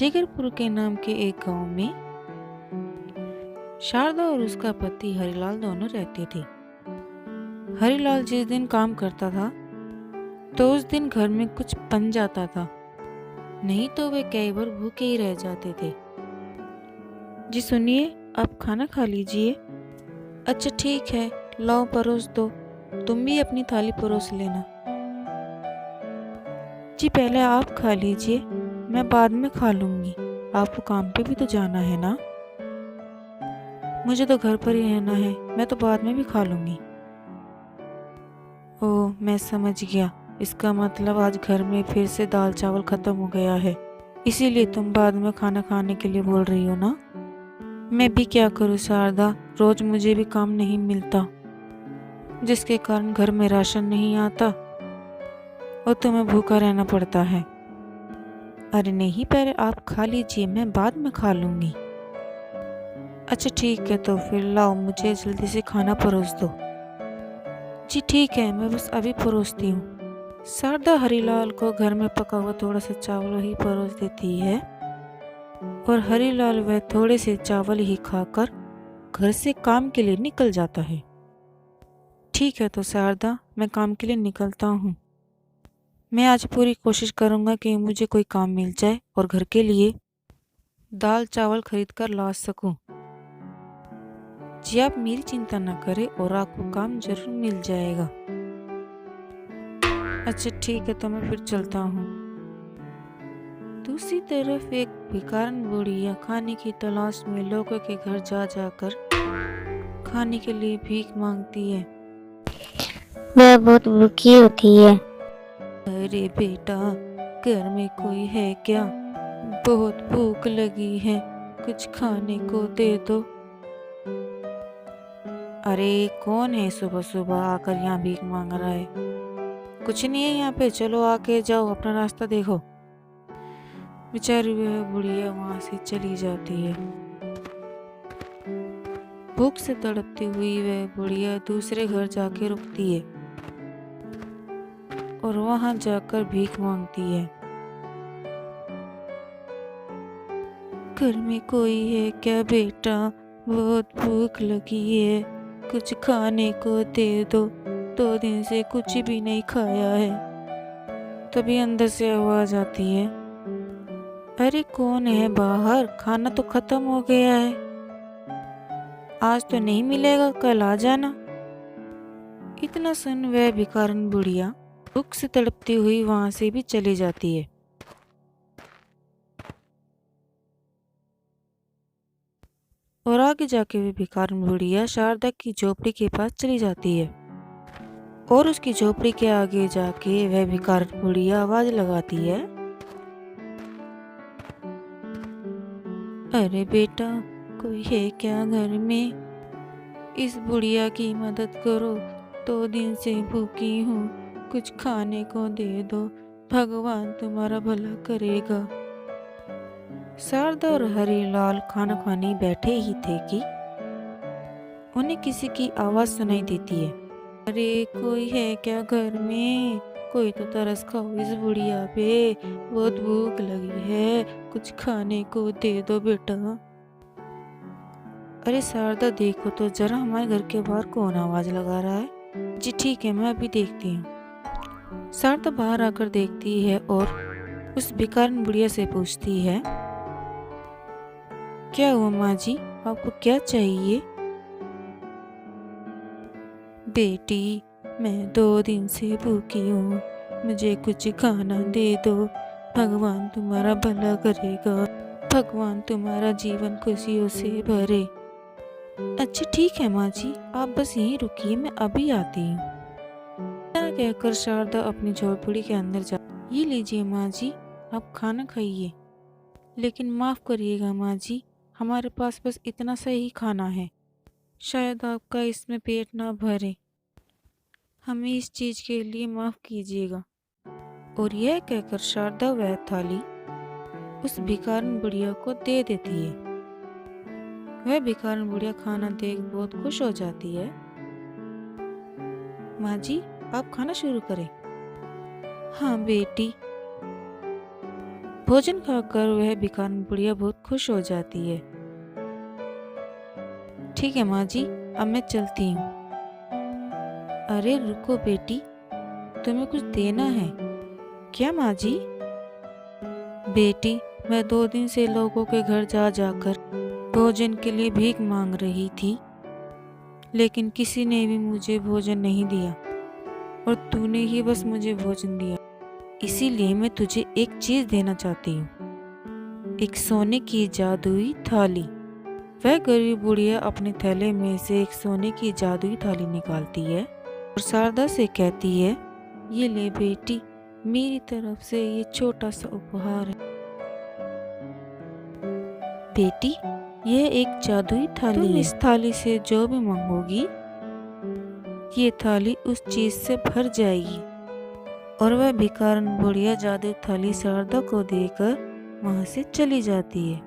जिगरपुर के नाम के एक गांव में शारदा और उसका पति हरिलाल दोनों रहते थे। हरिलाल जिस दिन काम करता था तो उस दिन घर में कुछ बन जाता था, नहीं तो वे कई बार भूखे ही रह जाते थे। जी सुनिए, आप खाना खा लीजिए। अच्छा ठीक है, लाओ परोस दो। तुम भी अपनी थाली परोस लेना। जी पहले आप खा लीजिए, मैं बाद में खा लूंगी। आपको काम पे भी तो जाना है ना। मुझे तो घर पर ही रहना है, मैं तो बाद में भी खा लूंगी। ओह, मैं समझ गया। इसका मतलब आज घर में फिर से दाल चावल खत्म हो गया है, इसीलिए तुम बाद में खाना खाने के लिए बोल रही हो ना। मैं भी क्या करूँ शारदा, रोज मुझे भी काम नहीं मिलता, जिसके कारण घर में राशन नहीं आता और तुम्हें भूखा रहना पड़ता है। अरे नहीं, पहले आप खा लीजिए, मैं बाद में खा लूंगी। अच्छा ठीक है, तो फिर लाओ, मुझे जल्दी से खाना परोस दो। जी ठीक है, मैं बस अभी परोसती हूँ। शारदा हरीलाल को घर में पका हुआ थोड़ा सा चावल ही परोस देती है और हरीलाल वह थोड़े से चावल ही खाकर घर से काम के लिए निकल जाता है। ठीक है तो शारदा, मैं काम के लिए निकलता हूँ। मैं आज पूरी कोशिश करूँगा कि मुझे कोई काम मिल जाए और घर के लिए दाल चावल खरीद कर ला सकूँ। जी आप मेरी चिंता न करें और आपको काम जरूर मिल जाएगा। अच्छा ठीक है, तो मैं फिर चलता हूँ। दूसरी तरफ एक भिखारन बुढ़िया खाने की तलाश में लोगों के घर जा जाकर खाने के लिए भीख मांगती है। वह बहुत भूखी होती है। अरे बेटा, घर में कोई है क्या? बहुत भूख लगी है, कुछ खाने को दे दो। अरे कौन है सुबह सुबह आकर यहाँ भीख मांग रहा है? कुछ नहीं है यहाँ पे, चलो आके जाओ, अपना रास्ता देखो। बेचारी वह बुढ़िया वहां से चली जाती है। भूख से तड़पती हुई वह बुढ़िया दूसरे घर जाके रुकती है और वहां जाकर भीख मांगती है। घर में कोई है क्या बेटा? बहुत भूख लगी है, कुछ खाने को दे दो, 2 दिन से कुछ भी नहीं खाया है। तभी अंदर से आवाज आती है, अरे कौन है बाहर? खाना तो खत्म हो गया है, आज तो नहीं मिलेगा, कल आ जाना। इतना सुन वह भिखारन बुढ़िया भूख से तड़पती हुई वहां से भी चली जाती है। और आगे जाके वे भिखारन बुढ़िया शारदा की झोपड़ी के पास चली जाती है और उसकी झोपड़ी के आगे जाके वह भिखारन बुढ़िया आवाज लगाती है, अरे बेटा, कोई है क्या घर में? इस बुढ़िया की मदद करो, 2 दिन से भूखी हूँ, कुछ खाने को दे दो, भगवान तुम्हारा भला करेगा। शारदा और हरिलाल खाना खाने बैठे ही थे कि उन्हें किसी की आवाज सुनाई देती है, अरे कोई है क्या घर में? कोई तो तरस खाओ इस बुढ़िया पे, बहुत भूख लगी है, कुछ खाने को दे दो बेटा। अरे शारदा देखो तो जरा, हमारे घर के बाहर कौन आवाज लगा रहा है? जी ठीक है, मैं अभी देखती हूँ। शारदा बाहर आकर देखती है और उस भिखारन बुढ़िया से पूछती है, क्या हुआ माँ जी, आपको क्या चाहिए? बेटी, मैं 2 दिन से भूखी हूँ, मुझे कुछ खाना दे दो, भगवान तुम्हारा भला करेगा, भगवान तुम्हारा जीवन खुशियों से भरे। अच्छा ठीक है माँ जी, आप बस यहीं रुकिए, मैं अभी आती हूँ। इतना कहकर शारदा अपनी झोपड़ी के अंदर जा, ये लीजिए माँ जी, आप खाना खाइए, लेकिन माफ करिएगा माँ जी, हमारे पास बस इतना सा ही खाना है, शायद आपका इसमें पेट ना भरे, हमें इस चीज के लिए माफ कीजिएगा। और यह कहकर शारदा वह थाली उस भिखारन बुढ़िया को दे देती है। वह भिखारन बुढ़िया खाना देख बहुत खुश हो जाती है। माँ जी, आप खाना शुरू करें। हाँ बेटी, भोजन खाकर वह भिखारन बुढ़िया बहुत खुश हो जाती है। ठीक है माँ जी, अब मैं चलती हूँ। अरे रुको बेटी, तुम्हें कुछ देना है क्या माँ जी? बेटी, मैं 2 दिन से लोगों के घर जा जाकर भोजन के लिए भीख मांग रही थी, लेकिन किसी ने भी मुझे भोजन नहीं दिया और तूने ही बस मुझे भोजन दिया। इसीलिए मैं तुझे एक चीज देना चाहती हूँ, एक सोने की जादुई थाली। वह गरीब बुढ़िया अपने थैले में से एक सोने की जादुई थाली निकालती है और शारदा से कहती है, ये ले बेटी, मेरी तरफ से ये छोटा सा उपहार है। बेटी, यह एक जादुई थाली है। इस थाली से जो भी मांगोगी, ये थाली उस चीज से भर जाएगी। और वह भिखारन बुढ़िया जादुई थाली शारदा को देकर वहां से चली जाती है।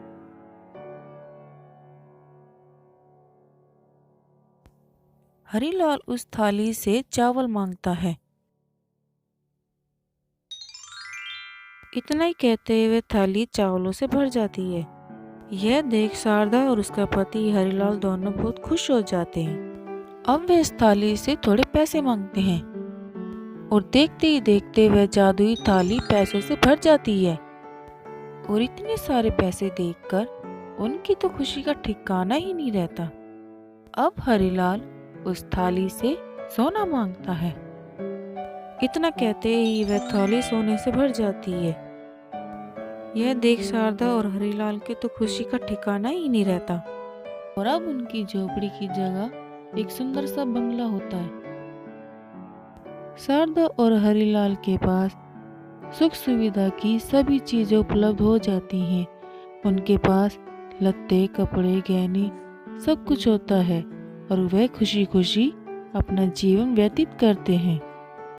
हरिलाल उस थाली से चावल मांगता है। इतना ही कहते हुए थाली चावलों से भर जाती है। यह देख शारदा और उसका पति हरिलाल दोनों बहुत खुश हो जाते हैं। अब वे इस थाली से थोड़े पैसे मांगते हैं और देखते ही देखते वह जादुई थाली पैसों से भर जाती है। और इतने सारे पैसे देखकर उनकी तो खुशी का ठिकाना ही नहीं रहता। अब हरिलाल उस थाली से सोना मांगता है। इतना कहते ही वह थाली सोने से भर जाती है। यह देख शारदा और हरिलाल के तो खुशी का ठिकाना ही नहीं रहता। और अब उनकी झोपड़ी की जगह एक सुंदर सा बंगला होता है। शारदा और हरिलाल के पास सुख सुविधा की सभी चीजें उपलब्ध हो जाती हैं। उनके पास लत्ते, कपड़े, गहने सब कुछ होता है और वह खुशी खुशी अपना जीवन व्यतीत करते हैं।